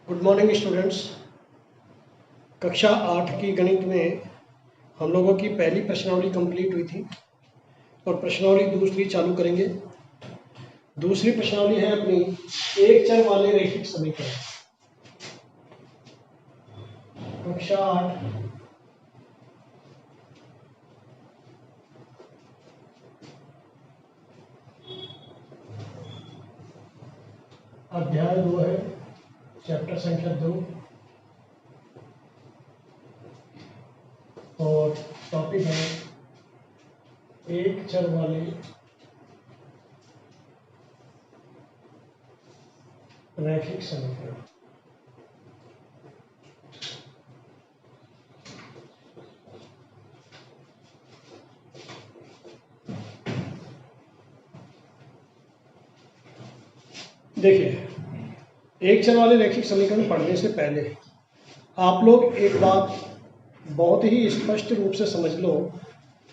Good morning students. कक्षा 8 की गणित में हम लोगों की पहली प्रश्नावली कंप्लीट हुई थी और प्रश्नावली दूसरी चालू करेंगे। दूसरी प्रश्नावली है अपनी एक चर वाले रैखिक समीकरण। कक्षा 8 अध्याय 2 है, चैप्टर संख्या 2 और टॉपिक है एक चर वाले रैखिक समीकरण। देखिए, एक चर वाले रैखिक समीकरण पढ़ने से पहले आप लोग एक बात बहुत ही स्पष्ट रूप से समझ लो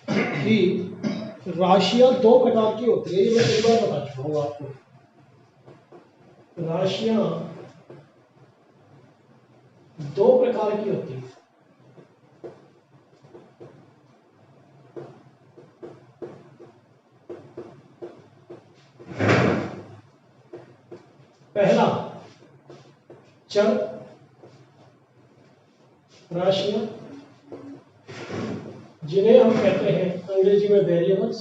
कि राशियां दो प्रकार की होती है। ये मैं कई बार बता चुका हूँ आपको। राशियां दो प्रकार की होती है। पहला चर राशियां जिन्हें हम कहते हैं अंग्रेजी में वेरिएबल्स,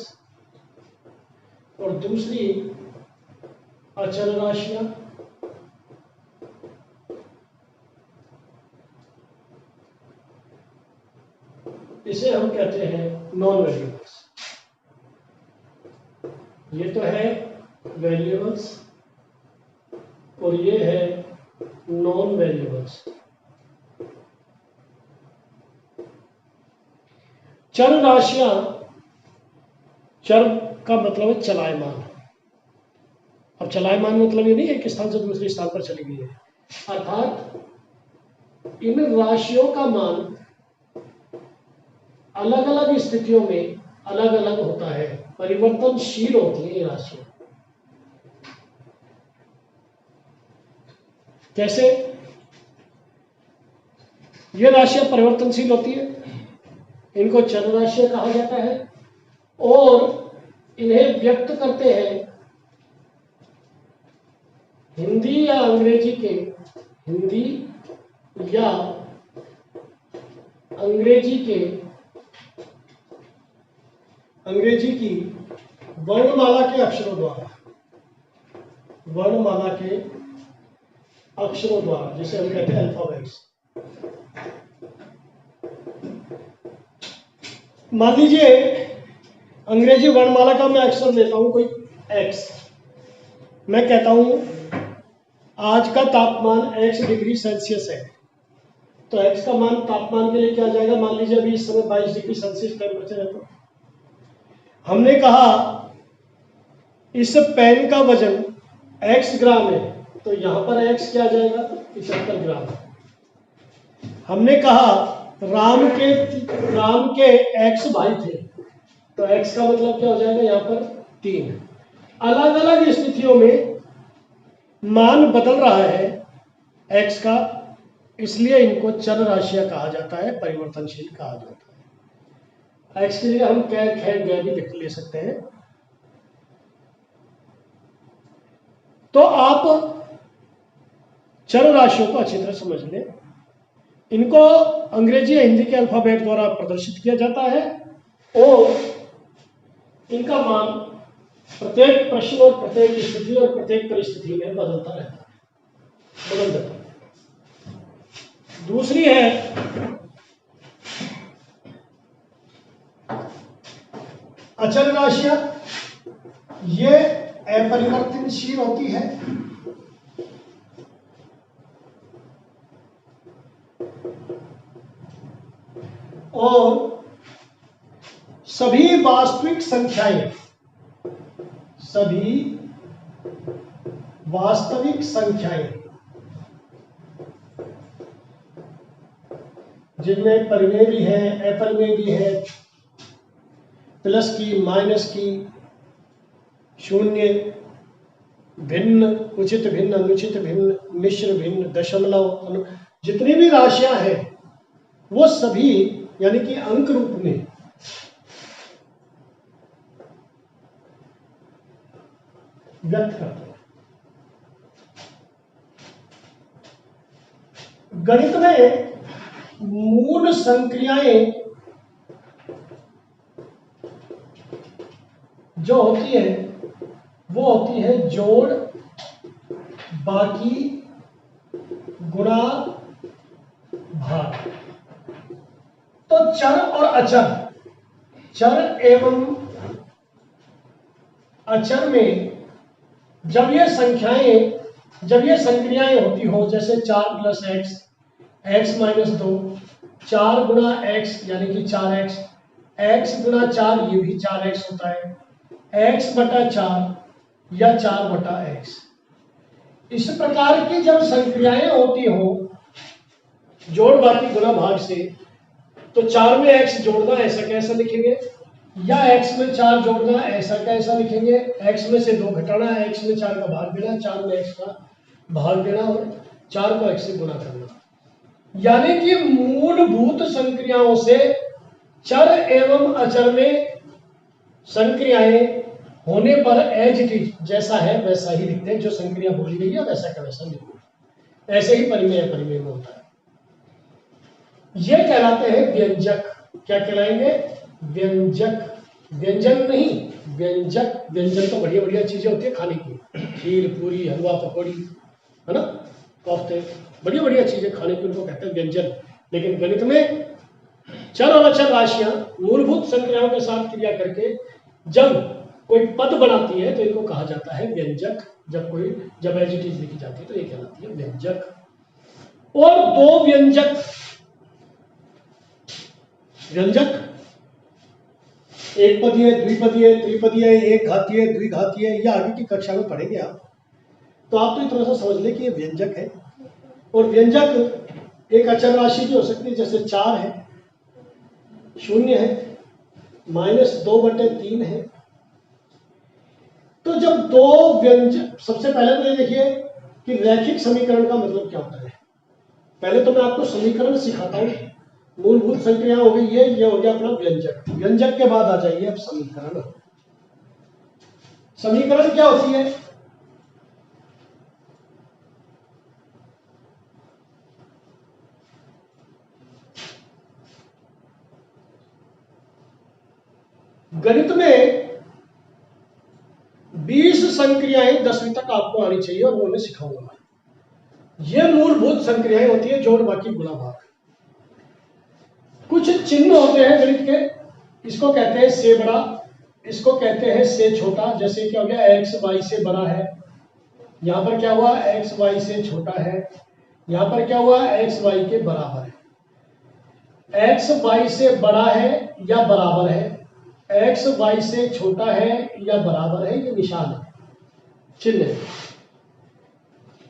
और दूसरी अचल राशियां इसे हम कहते हैं नॉन वेरिएबल्स। ये तो है वेरिएबल्स और ये है नॉन वेरिएबल्स। चर राशियां, चर का मतलब है चलायमान। अब चलायमान मतलब ये नहीं एक स्थान से दूसरे स्थान पर चली गई है, अर्थात इन राशियों का मान अलग अलग स्थितियों में अलग अलग होता है, परिवर्तनशील होती है ये राशियां। कैसे ये राशियां परिवर्तनशील होती है? इनको चर राशियां कहा जाता है और इन्हें व्यक्त करते हैं हिंदी या अंग्रेजी के अंग्रेजी की वर्णमाला के अक्षरों द्वारा, वर्णमाला के अक्षरों द्वारा, जिसे हम कहते हैं अल्फाबेट्स। मान लीजिए अंग्रेजी वर्णमाला का मैं अक्षर लेता हूं कोई एक्स। मैं कहता हूं आज का तापमान x डिग्री सेल्सियस है, तो x का मान तापमान के लिए क्या आ जाएगा? मान लीजिए अभी इस समय 22 डिग्री सेल्सियस टेम्परेचर है। तो हमने कहा इस पेन का वजन x ग्राम है, तो यहां पर x क्या आ जाएगा? 75 ग्राम। हमने कहा राम के x भाई थे, तो x का मतलब क्या हो जाएगा? यहां पर 3। अलग अलग स्थितियों में मान बदल रहा है x का, इसलिए इनको चर राशियां कहा जाता है, परिवर्तनशील कहा जाता है। x के लिए हम कै खे गै भी ले सकते हैं। तो आप चर राशियों को अच्छी तरह समझ लें। इनको अंग्रेजी या हिंदी के अल्फाबेट द्वारा प्रदर्शित किया जाता है और इनका मान प्रत्येक प्रश्न और प्रत्येक स्थिति और प्रत्येक परिस्थिति में बदलता रहता है, बदल जाता है। दूसरी है अचल राशियां। ये अपरिवर्तनशील होती है और सभी वास्तविक संख्याएं जिनमें परिमेय भी है, अपरिमेय भी है, प्लस की, माइनस की, शून्य, भिन्न, उचित भिन्न, अनुचित भिन्न, मिश्र भिन्न, दशमलव, जितनी भी राशियां हैं वो सभी यानी कि अंक रूप में व्यक्त करते हैं। गणित में मूल संक्रियाएं जो होती है वो होती है जोड़, बाकी, गुणा, भाग। तो चर और अचर, चर एवं अचर में जब ये संक्रियाएं होती हो, जैसे 4 + x, x - 2, 4 × x यानी कि 4x, x × 4 ये भी 4x होता है, x/4 या 4/x। इस प्रकार की जब संक्रियाएं होती हो जोड़, बाकी, गुणा, भाग से, तो 4 में x जोड़ना ऐसा कैसा लिखेंगे, या x में 4 जोड़ना ऐसा कैसा लिखेंगे, x में से 2 घटाना, x में 4 का भाग देना, 4 में x का भाग देना और 4 को x से गुणा करना। यानी कि मूलभूत संक्रियाओं से चर एवं अचर में संक्रियाएं होने पर एज इट इज जैसा है वैसा ही लिखते हैं, जो संक्रिया बोली गई है वैसा का वैसा लिखते हैं। ऐसे ही परिमेय अपरिमेय में होता है। ये कहलाते हैं व्यंजक। क्या कहलाएंगे? व्यंजक। व्यंजन नहीं, व्यंजक। व्यंजन तो बढ़िया बढ़िया चीजें होती है खाने की, खीर, पूरी, हलवा, पकौड़ी, है ना, कोफ्ते, बढ़िया बढ़िया चीजें खाने की, उनको कहते हैं व्यंजन। लेकिन गणित में चर और अचर राशियां मूलभूत संक्रियाओं के साथ क्रिया करके जब कोई पद बनाती है तो इनको कहा जाता है व्यंजक। जब एज इट इज लिखी जाती है तो ये कहलाती है व्यंजक। और दो व्यंजक एक पदीय, द्विपदीय, त्रिपदीय, एक घातीय, द्विघातीय, ये आगे की कक्षा में पढ़ेंगे आप। तो आप तो इतना सा समझ लें कि ये व्यंजक है। और व्यंजक एक अचर राशि की हो सकती है, जैसे 4 है, 0 है, -2/3 है। तो जब दो व्यंजक, सबसे पहले तो ये देखिए कि रैखिक समीकरण का मतलब क्या होता है। पहले तो मैं आपको समीकरण सिखाता हूं। मूलभूत संक्रिया हो गई ये हो गया अपना व्यंजक। व्यंजक के बाद आ जाइए अब समीकरण। समीकरण क्या होती है? गणित में 20 संक्रियाएं 10वीं तक आपको आनी चाहिए और वो मैं सिखाऊंगा। ये मूलभूत संक्रियाएं होती है जोड़, बाकी, गुणा, भाग। कुछ चिन्ह होते हैं गणित के, इसको कहते हैं से बड़ा, इसको कहते हैं से छोटा। जैसे क्या हो गया, x y से बड़ा है, यहां पर क्या हुआ, x y से छोटा है, यहां पर क्या हुआ, x y के बराबर है। x y से बड़ा है या बराबर है, x y से छोटा है या बराबर है, ये निशान है, चिन्ह।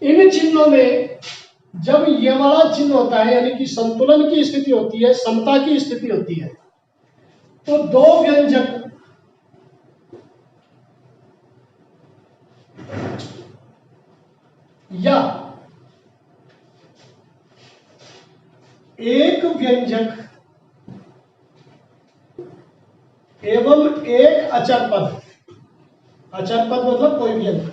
इन चिन्हों में जब ये वाला चिन्ह होता है यानी कि संतुलन की स्थिति होती है, समता की स्थिति होती है, तो दो व्यंजक या एक व्यंजक एवं एक अचर पद, अचर पद मतलब कोई भी अंक,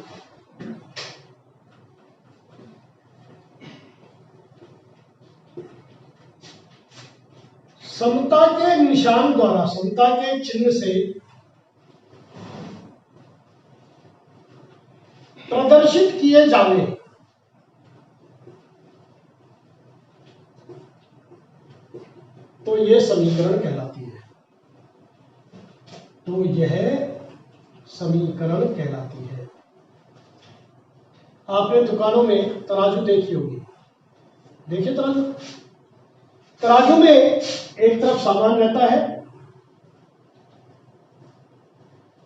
समता के निशान द्वारा, समता के चिन्ह से प्रदर्शित किए जाने तो यह समीकरण कहलाती है। तो यह समीकरण कहलाती है। आपने दुकानों में तराजू देखी होगी, देखिए तराजू। तराजू में एक तरफ सामान रहता है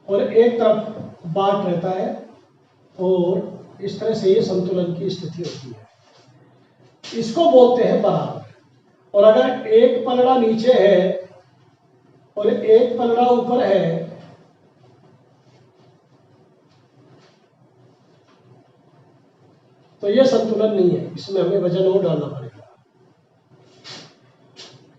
और एक तरफ बाट रहता है, और इस तरह से ये संतुलन की स्थिति होती है। इसको बोलते हैं बराबर। और अगर एक पलड़ा नीचे है और एक पलड़ा ऊपर है तो ये संतुलन नहीं है, इसमें हमें वजन और डालना पड़ेगा।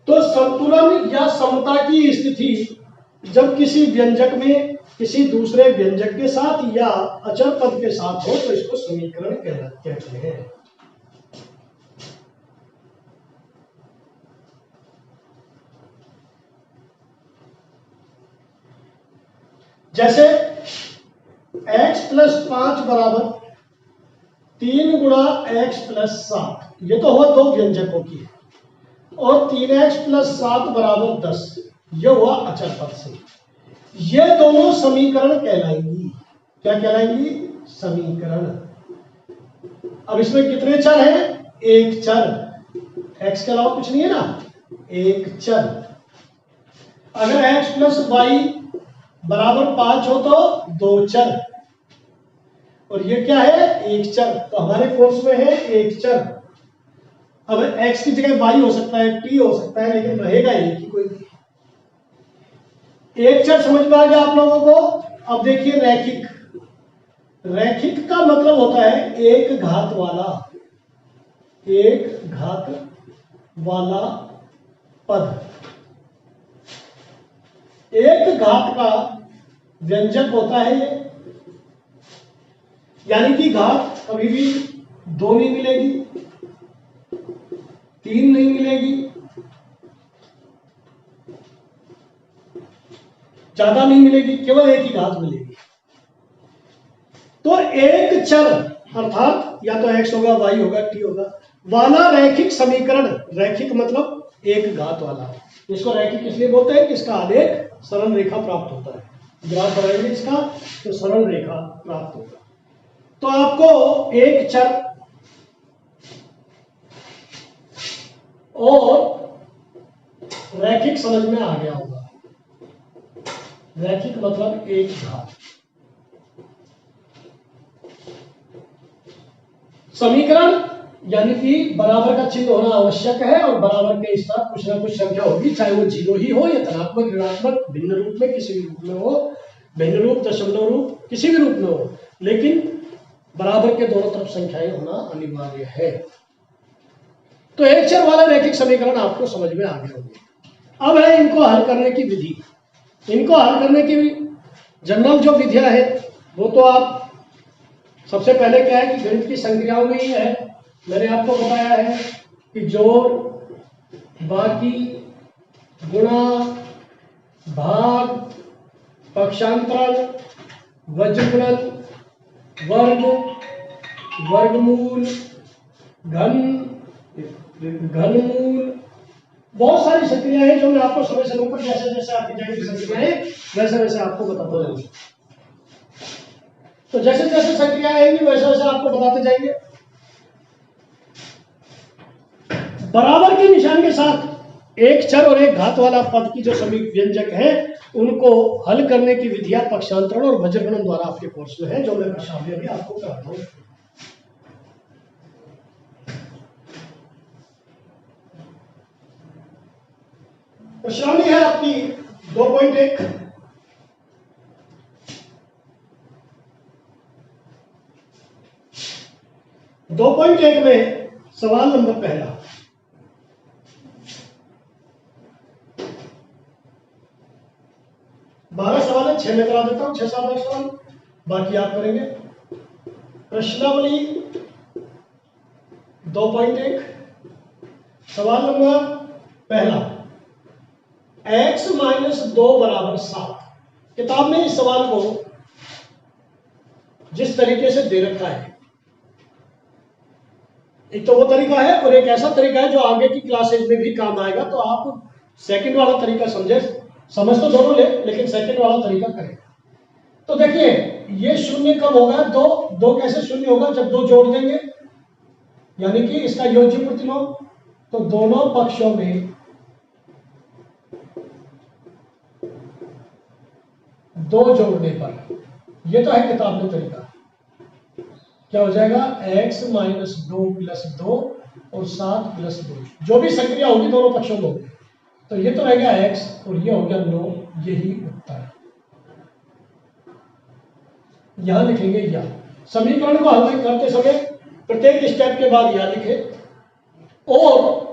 तो संतुलन या समता की स्थिति जब किसी व्यंजक में किसी दूसरे व्यंजक के साथ या अचर पद के साथ हो तो इसको समीकरण कहते हैं। जैसे x + 5 बराबर 3 गुणा x + 7, ये तो हुआ दो व्यंजकों की, और 3x + 7 बराबर 10, ये हुआ अचर पद से। ये दोनों समीकरण कहलाएंगी। क्या कहलाएंगी? समीकरण। अब इसमें कितने चर हैं? एक चर। x के अलावा कुछ नहीं है ना, एक चर। अगर x + y बराबर 5 हो तो दो चर, और ये क्या है? एक चर। तो हमारे कोर्स में है एक चर। अब x की जगह y हो सकता है, t हो सकता है, लेकिन रहेगा एक ही कोई भी। एक चर समझ में आ गया आप लोगों को? अब देखिए रैखिक। रैखिक का मतलब होता है एक घात वाला, एक घात वाला पद। एक घात का व्यंजक होता है ये, यानी कि घात कभी भी दो नहीं मिलेगी, तीन नहीं मिलेगी, ज्यादा नहीं मिलेगी, केवल एक ही घात मिलेगी। तो एक चर अर्थात या तो x होगा, y होगा, t होगा, वाला रैखिक समीकरण। रैखिक मतलब एक घात वाला। इसको रैखिक इसलिए बोलते हैं कि इसका आलेख सरल रेखा प्राप्त होता है। ग्राफ बनाएंगे इसका तो सरल रेखा प्राप्त होगा। तो आपको एक चर और रैखिक समझ में आ गया होगा। रैखिक मतलब एक घात। समीकरण यानी कि बराबर का चिन्ह होना आवश्यक है, और बराबर के साथ कुछ ना कुछ संख्या होगी, चाहे वो 0 ही हो या धनात्मक, ऋणात्मक, भिन्न रूप में, किसी भी रूप में हो, भिन्न रूप, दशमलव रूप, किसी भी रूप में हो, लेकिन बराबर के दोनों तरफ संख्याएं होना अनिवार्य है। तो एक चर वाला रैखिक समीकरण आपको समझ में आ गया होगा। अब है इनको हल करने की विधि। इनको हल करने की जनरल जो विधियां है वो तो आप सबसे पहले क्या है कि गणित की संक्रियाओं में ही है। मैंने आपको बताया है कि जोड़, बाकी, गुणा, भाग, पक्षांतरण, वज्रगुणन, वर्ग, वर्गमूल, घनमूल, बहुत सारी संक्रियाएं हैं जो मैं आपको समय समय पर जैसे जैसे आपकी जाएंगी संक्रियाएं वैसे वैसे आपको बताता जाऊंगा। तो जैसे जैसे संक्रियाएं आएंगी वैसे वैसे आपको बताते जाएंगे। बराबर के निशान के साथ एक चर और एक घात वाला पद की जो सभी व्यंजक हैं उनको हल करने की विधियां पक्षांतरण और वज्रगणन द्वारा आपके कोर्स में है, जो मैं प्रश्नावली अभी आपको कराता हूं। प्रश्नावली है आपकी 2.1। में सवाल नंबर पहला, बारह सवाल है, 6 में करा देता हूं, 6 7 सवाल, बाकी आप करेंगे। प्रश्नावली 2.1 सवाल नंबर पहला, x - 2 = 7। किताब में इस सवाल को जिस तरीके से दे रखा है, एक तो वो तरीका है और एक ऐसा तरीका है जो आगे की क्लासेज में भी काम आएगा। तो आप सेकंड वाला तरीका समझ तो दोनों ले, लेकिन सेकंड वाला तरीका करें। तो देखिए ये शून्य कब होगा? दो कैसे शून्य होगा? जब दो जोड़ देंगे, यानी कि इसका योज्य प्रतिलोम। तो दोनों पक्षों में दो जोड़ने पर, ये तो है किताब में तरीका, क्या हो जाएगा? x - 2 + 2 और 7 + 2, जो भी संक्रिया होगी दोनों पक्षों में होगी। तो ये तो रहेगा x और ये हो गया 9, यही उत्तर। यहां लिखेंगे या। समीकरण को हल करते समय प्रत्येक स्टेप के बाद याद लिखे और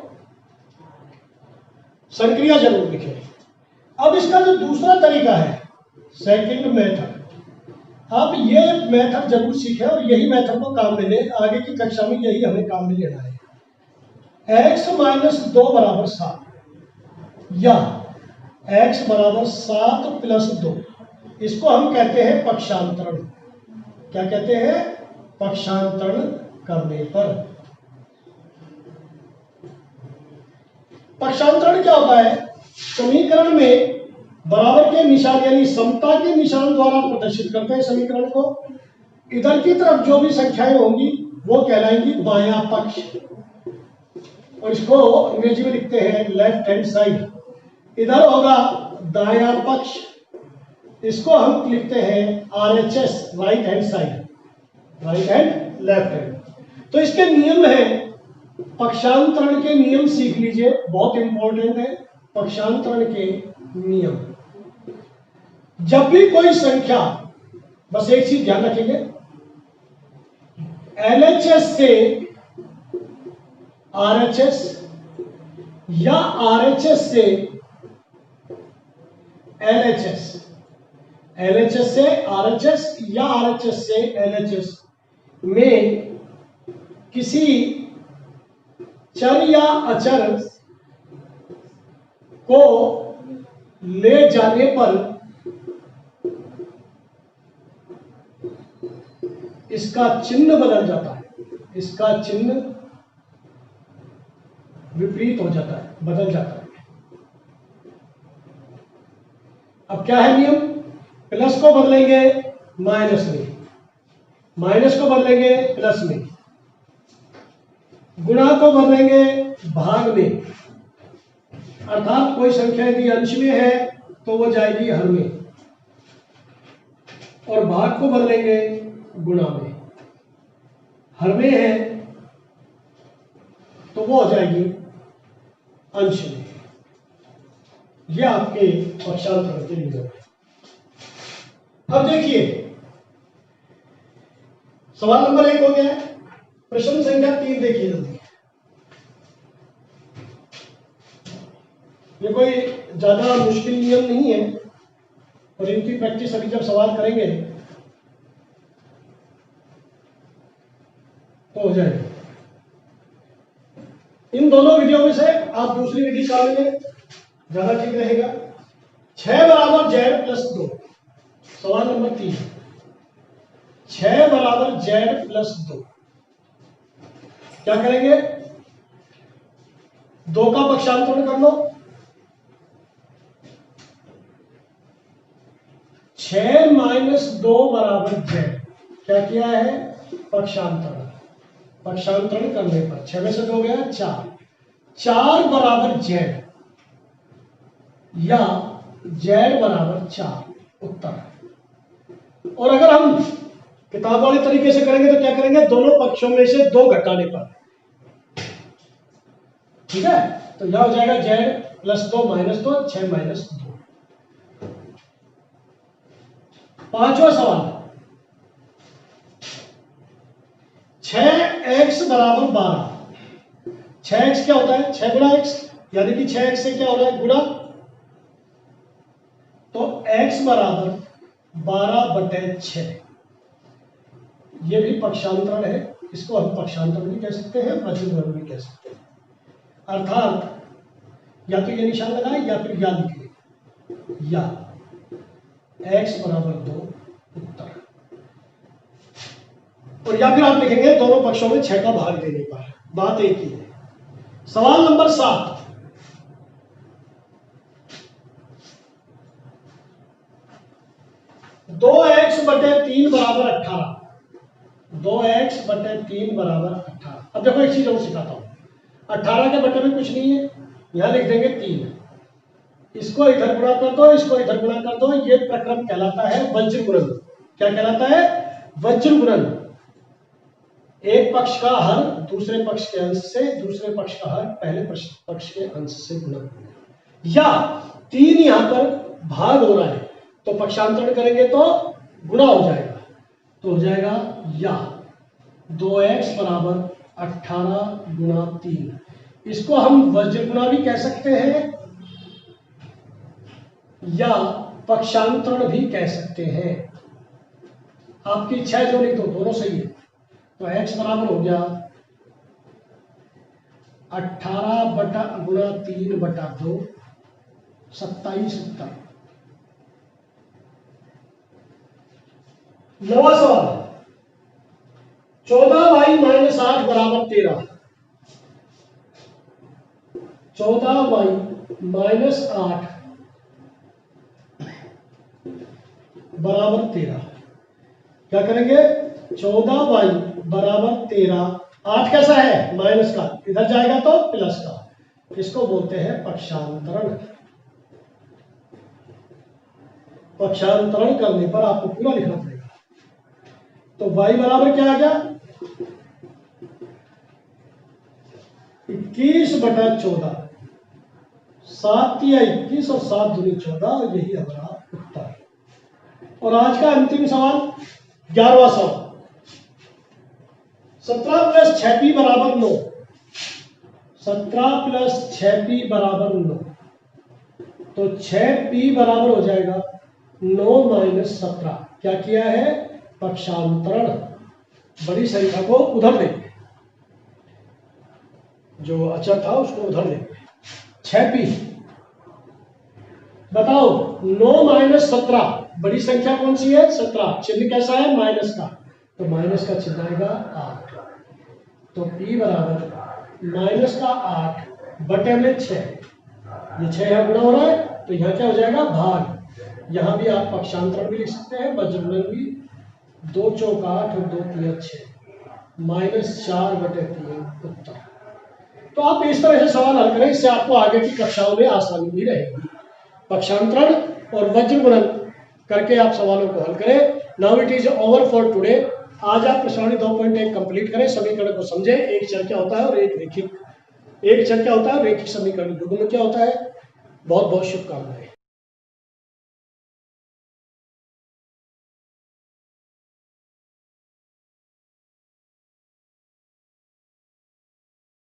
संक्रिया जरूर लिखे। अब इसका जो दूसरा तरीका है, सेकंड मेथड, आप ये मेथड जरूर सीखें और यही मेथड को काम में लें। आगे की कक्षा में यही हमें काम में लेना है। x माइनस 2 बराबर 7 या x बराबर 7 प्लस 2, इसको हम कहते हैं पक्षांतरण। क्या कहते हैं? पक्षांतरण करने पर। पक्षांतरण क्या होता है? समीकरण में बराबर के निशान यानी समता के निशान द्वारा प्रदर्शित करते हैं समीकरण को। इधर की तरफ जो भी संख्याएं होंगी वो कहलाएंगी बायां पक्ष, और इसको अंग्रेजी में लिखते हैं लेफ्ट हैंड साइड। इधर होगा दायां पक्ष, इसको हम लिखते हैं RHS, right hand side, right hand left hand. तो इसके नियम है, पक्षांतरण के नियम सीख लीजिए, बहुत इंपॉर्टेंट है पक्षांतरण के नियम। जब भी कोई संख्या, बस एक चीज ध्यान रखेंगे, LHS से RHS या RHS से LHS, LHS से RHS या RHS से LHS में किसी चर या अचर को ले जाने पर इसका चिन्ह बदल जाता है, इसका चिन्ह विपरीत हो जाता है, बदल जाता है। अब क्या है नियम? प्लस को बदलेंगे माइनस में, माइनस को बदलेंगे प्लस में, गुणा को बदलेंगे भाग में। अर्थात कोई संख्या यदि अंश में है तो वो जाएगी हर में, और भाग को बदलेंगे गुणा में। हर में है तो वो हो जाएगी अंश में। यह आपके पक्षांतरण के नियम है। अब देखिए, सवाल नंबर 1 हो गया है। प्रश्न संख्या 3 देखिए जल्दी। ये कोई ज्यादा मुश्किल नियम नहीं है, और इनकी प्रैक्टिस अभी जब सवाल करेंगे तो हो जाएगा। इन दोनों विधियों में से आप दूसरी विधि का लेंगे, ज्यादा ठीक रहेगा। 6 बराबर z प्लस 2, सवाल नंबर 3। 6 बराबर z प्लस 2, क्या करेंगे? 2 का पक्षांतरण कर लो। 6 माइनस 2 बराबर z, क्या किया है? पक्षांतरण। पक्षांतरण करने पर 6 में से 2 गया 4, 4 बराबर z या z बराबर 4 उत्तर। और अगर हम किताब वाले तरीके से करेंगे तो क्या करेंगे? दोनों पक्षों में से 2 घटाने पर, ठीक है? तो यह हो जाएगा z प्लस 2 माइनस 2, 6 माइनस 2। पांचवा सवाल, 6x बराबर 12। 6x क्या होता है? 6 गुणा x, यानी कि 6x से क्या हो रहा है? गुणा। तो x बराबर 12/6, यह भी पक्षांतरण है। इसको हम पक्षांतरण भी कह सकते हैं, वज्रगुणन भी कह सकते हैं। अर्थात या तो ये निशान लगाए या फिर या लिखिए, या x बराबर 2 उत्तर, और या फिर आप लिखेंगे दोनों पक्षों में 6 का भाग देने पर। बात एक ही है। सवाल नंबर 7, दो एक्स बटे 3 बराबर 18। 2x बटे 3 बराबर 18। अब देखो एक चीज और सिखाता हूं। 18 के बटे में कुछ नहीं है, यहां लिख देंगे 3। इसको इधर गुणा कर दो, इसको इधर गुणा कर दो। ये प्रक्रम कहलाता है वज्रगुणन। क्या कहलाता है? वज्रगुणन। एक पक्ष का हर दूसरे पक्ष के अंश से, दूसरे पक्ष का हर पहले पक्ष के अंश से गुणा। या 3 यहां पर भाग हो रहा है तो पक्षांतरण करेंगे तो गुणा हो जाएगा, तो हो जाएगा या 2x बराबर 18 गुणा 3। इसको हम वज्र गुणा भी कह सकते हैं या पक्षांतरण भी कह सकते हैं, आपकी इच्छा है जो लिख दो, दोनों सही है। तो x बराबर हो गया 18 बटा गुणा 3 बटा 2, 27 उत्तर। नवा सवाल, 14y माइनस 8 बराबर 13। 14y माइनस 8 बराबर 13। क्या करेंगे? 14y बराबर 13। 8 कैसा है? माइनस का, इधर जाएगा तो प्लस का, इसको बोलते हैं पक्षांतरण। पक्षांतरण करने पर आपको पूरा लिखना पड़ेगा। तो y बराबर क्या आ गया? 21 बटा 14, 7 या 21 और 7 दूनी 14, यही हमारा उत्तर। और आज का अंतिम सवाल, 11वां सवाल, 17 प्लस 6p बराबर 9। 17 प्लस 6p बराबर 9, तो 6p बराबर हो जाएगा 9 माइनस 17। क्या किया है? पक्षांतरण। बड़ी संख्या को उधर देंगे, जो अचर था उसको उधर देंगे। 6p बताओ, 9 माइनस 17, बड़ी संख्या कौन सी है? 17, चिन्ह कैसा है? माइनस का, तो माइनस का चिन्ह आएगा 8। तो p बराबर माइनस का 8 बटे में 6, ये 6 यहाँ गुणा हो रहा है, तो यहाँ क्या हो जाएगा? भाग। यहाँ भी आप पक्षांतरण भी लिख सकते हैं, वज्रगुणन भी। 2 चौक 8 और 2 तिया 6, माइनस 4 बटे 3 उत्तर। तो आप इस तरह से सवाल हल करें, इससे आपको आगे की कक्षाओं में आसानी भी रहेगी। पक्षांतरण और वज्रगुणन करके आप सवालों को हल करें। Now it is over for today. आज आप प्रश्नावली 2.1 कंप्लीट करें, समीकरण को समझें। एक चर क्या होता है और एक चर क्या होता है और रैखिक समीकरण युग्म क्या होता है। बहुत बहुत शुभकामनाएं।